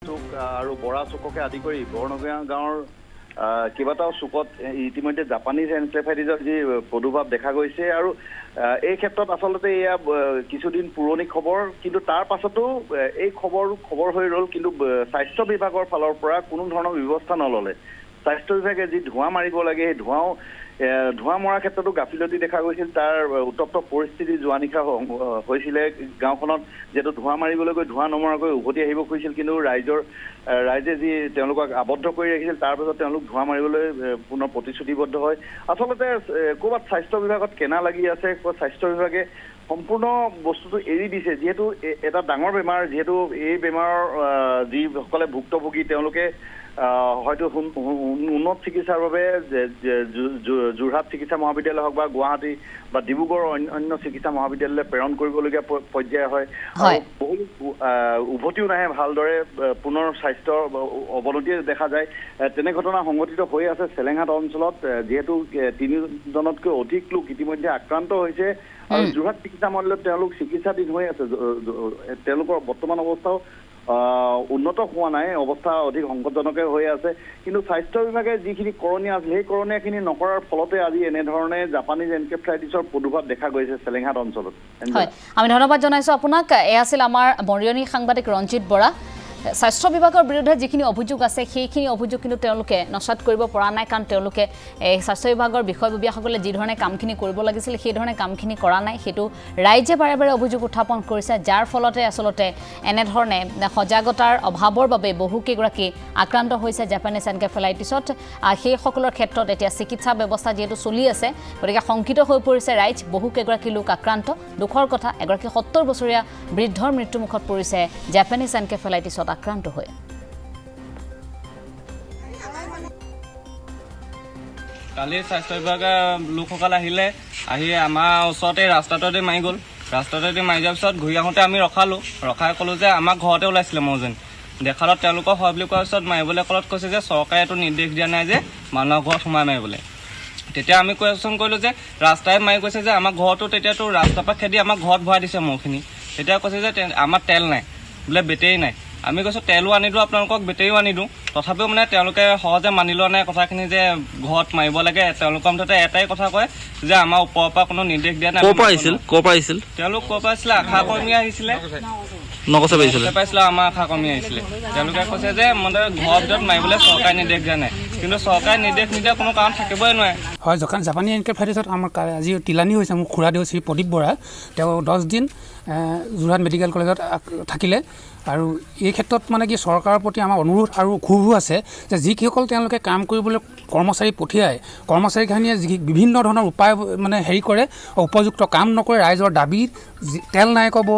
চুক আৰু বৰা চুককে আদি কৰি বৰনগীয়া গাঁৱৰ কেইবাটাও চুকত ইতিমধ্যে জাপানিজ এনকেফেলাইটিছৰ যি প্ৰাদুৰ্ভাৱ দেখা গৈছে আৰু এই ক্ষেত্ৰত আচলতে এয়া কিছুদিন পুৰণি খবৰ কিন্তু তাৰ পাছতো এই খবৰ হৈ ৰ'ল কিন্তু স্বাস্থ্য বিভাগৰ ফালৰ পৰা কোনো ধৰণৰ ব্যৱস্থা নললে স্বাস্থ্য বিভাগে যি ধোঁৱা মাৰিব লাগে সেই ধোঁৱা মৰাৰ ক্ষেত্ৰতো গাফিলতি দেখা গৈছিল তাৰ উত্তপ্ত পৰিস্থিতি যোৱা নিশা হৈছিলে গাঁওখনত যেটো ধোঁৱা মাৰিবলৈ গৈ ধোঁৱা নমৰাকৈ উভতি আহিব খুজিছিল কিন্তু ৰাইজে যি তেওঁলোকক আবদ্ধ কৰি ৰাখিছিল তাৰ পিছত তেওঁলোক ধোঁৱা মাৰিবলৈ পুনৰ প্ৰতিশ্ৰুতিবদ্ধ হয় আচলতে ক'ৰবাত স্বাস্থ্য বিভাগত কেনা লাগি আছে স্বাস্থ্য বিভাগে সম্পূৰ্ণ বস্তুটো এৰি দিছে যিহেতু এটা ডাঙৰ বেমাৰ যিহেতু এই বেমাৰৰ যিসকলে ভুক্তভোগী তেওঁলোকে হয়তো উন্নত চিকিৎসাৰ বাবে যোৰহাট চিকিৎসা মহাবিদ্যালয় হওক বা গুৱাহাটী বা ডিব্ৰুগড় অন্য চিকিৎসা মহাবিদ্যালয়লৈ প্ৰেৰণ কৰিবলগীয়া পৰ্যায় হয় আৰু বহু উভতিও নাহে ভালদৰে পুনৰ স্বাস্থ্যৰ অৱনতি দেখা যায় তেনে ঘটনা সংঘটিত হৈ আছে চেলেংহাট অঞ্চলত যিহেতু 3জনতকৈ অধিক লোক ইতিমধ্যে আক্ৰান্ত হৈছে আৰু যোৰহাট চিকিৎসা মহাবিদ্যালয়ত তেওঁলোক চিকিৎসাধীন হৈ আছে তেওঁলোকৰ বৰ্তমান অৱস্থাও উন্নত হোৱা নাই অৱস্থা অধিক সংকটজনকে হৈ আছে কিন্তু স্বাস্থ্য বিভাগে যিখিনি কৰণীয় আছিল সেই কৰণীয়খিনি নকৰাৰ ফলতে আজি এনেধৰণে জাপানিজ এনকেফেলাইটিছৰ প্ৰাদুৰ্ভাৱ দেখা গৈছে চেলেংহাট অঞ্চলত হয় আমি ধন্যবাদ জনাইছো আপোনাক এ আছিল আমাৰ মৰিয়নি সাংবাদিক ৰঞ্জিত বৰা স্বাস্থ্য বিভাগৰ বিৰুদ্ধে যিখিনি অভিযোগ আছে সেইখিনি অভিযোগ কিন্তু তেওঁলোকে নচাত কৰিব পৰা নাই কাৰণ তেওঁলোকে স্বাস্থ্য বিভাগৰ বিষয়ববীয়াসকলে যি ধৰণে কামখিনি কৰিব লাগিছিল সেই ধৰণে কামখিনি কৰা নাই হেতু ৰাইজে বাৰে বাৰে অভিযোগ উত্থাপন কৰিছে যাৰ ফলতে আসলতে এনে ধৰণে সজাগতাৰ অভাৱৰ বাবে বহু কেইগৰাকী আক্ৰান্ত হৈছে জাপানিজ এনকেফেলাইটিছত সেই সকলৰ ক্ষেত্ৰত এতিয়া চিকিৎসা ব্যৱস্থা যেটো চলি আছে গতিকে সংকিত হৈ পৰিছে ৰাইজ বহু কেইগৰাকী লোক আক্ৰান্ত দুখৰ কথা এগৰাকী 70 বছৰীয়া বৃদ্ধৰ মৃত্যুমুখত পৰিছে জাপানিজ এনকেফেলাইটিছত আক্ৰান্ত হয় কালি স্বাস্থ্য বিভাগৰ লোকসকল আহিলে আহি আমাৰ ওচৰতে ৰাস্তাটোতে মাৰি গ'ল ৰাস্তাটোতে মাৰি যোৱাৰ পিছত ঘূৰি আহোঁতে আমি ৰখাই ক'লো যে আমাৰ ঘৰতে ওলাইছিলে মৌজেন দেখালত তেওঁলোকৰ হয় বুলি কোৱাৰ পিছত মাৰিবলৈ কলত কৈছে যে চৰকাৰে এইটো নিৰ্দেশ দিয়া নাই যে মানুহৰ ঘৰত সোমাই মাৰিবলৈ তেতিয়া আমি কুৱেশ্যন কৰিলোঁ যে ৰাস্তাই মাৰি কৈছে যে আমাৰ ঘৰটো তেতিয়াতো ৰাস্তাৰ পৰা খেদি আমাৰ ঘৰত ভৰাই দিছে মৌখিনি তেতিয়া কৈছে যে আমাৰ তেল নাই বোলে বেটেৰী নাই আমি কৈছোঁ তেলো আনি দিওঁ আপোনালোকক বেটেৰীও আনি দিওঁ তথাপিও মানে তেওঁলোকে সহজে মানি লোৱা নাই কথাখিনি যে ঘৰত মাৰিব লাগে তেওঁলোকৰ মুঠতে এটাই কথা কয় যে আমাৰ ওপৰৰ পৰা কোনো নিৰ্দেশ দিয়া নাই ক'ৰ পৰা আহিছিল তেওঁলোক ক'ৰ পৰা আহিছিলে আশা কৰ্মী আহিছিলে নকচা পাইছিলে আমাৰ আশা কৰ্মী আহিছিলে তেওঁলোকে কৈছে যে মানে ঘৰৰ ভিতৰত মাৰিবলৈ চৰকাৰে নিৰ্দেশ দিয়া নাই কিন্তু চৰকাৰে নিৰ্দেশ নিদিয়া কোনো কাৰণ থাকিবই নোৱাৰে হয় যখন জাপানী এনকেফেলাইটিছত আমাৰ আজি তিলানি হৈছে মোৰ খুৰাদেউ শ্ৰী প্ৰদীপ বৰা তেওঁ 10 দিন যোৰহাট মেডিকেল কলেজত থাকিলে আৰু এই ক্ষেত্ৰত মানে কি চৰকাৰৰ প্ৰতি আমাৰ অনুৰোধ আৰু ক্ষোভো আছে যে যিসকল তেওঁলোকে কাম কৰিবলৈ কৰ্মচাৰী পঠিয়ায় কৰ্মচাৰীখিনিয়ে বিভিন্ন ধৰণৰ উপায় মানে হেৰি কৰে উপযুক্ত কাম নকৰে ৰাইজৰ দাবী তেল নাই ক'ব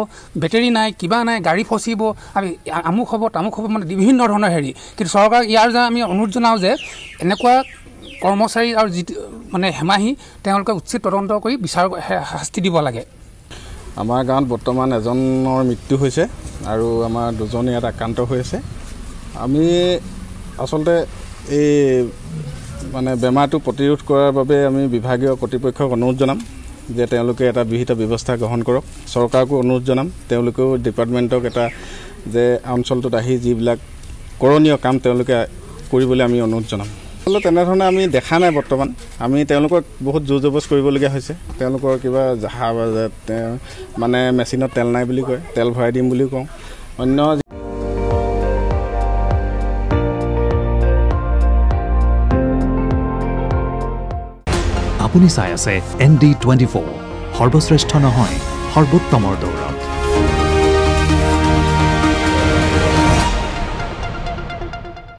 বেটেৰী নাই কিবা নাই গাড়ী ফচিব আমি আমুক হ'ব তামুক হ'ব মানে বিভিন্ন ধৰণৰ হেৰি কিন্তু চৰকাৰক ইয়াৰ যে আমি অনুৰোধ জনাওঁ যে এনেকুৱা কৰ্মচাৰী আৰু যি মানে হেমাহি তেওঁলোকে উচিত তদন্ত কৰি বিচাৰ শাস্তি দিব লাগে আমাৰ গাঁৱত বৰ্তমান এজনৰ মৃত্যু হৈছে আৰু আমাৰ দুজন ইয়াত আক্ৰান্ত হৈ আছে আমি আচলতে এই মানে বেমাৰটো প্ৰতিৰোধ কৰাৰ বাবে আমি বিভাগীয় কৰ্তৃপক্ষক অনুৰোধ জনাম যে তেওঁলোকে এটা বিহিত ব্যৱস্থা গ্ৰহণ কৰক চৰকাৰকো অনুৰোধ জনাম তেওঁলোকেও ডিপাৰ্টমেণ্টক এটা যে অঞ্চলটোত আহি যিবিলাক কৰণীয় কাম তেওঁলোকে কৰিবলৈ আমি অনুৰোধ জনাম তেনেধৰণে আমি দেখা নাই বৰ্তমান আমি তেওঁলোকক বহুত জোৰ জবজ কৰিবলগীয়া হৈছে তেওঁলোকৰ কিবা মানে মেচিনত তেল নাই বুলি কয় তেল ভৰাই দিম বুলি কওঁ অন্য আপুনি চাই আছে ND24 সৰ্বশ্ৰেষ্ঠ নহয় সৰ্বোত্তমৰ দৌৰ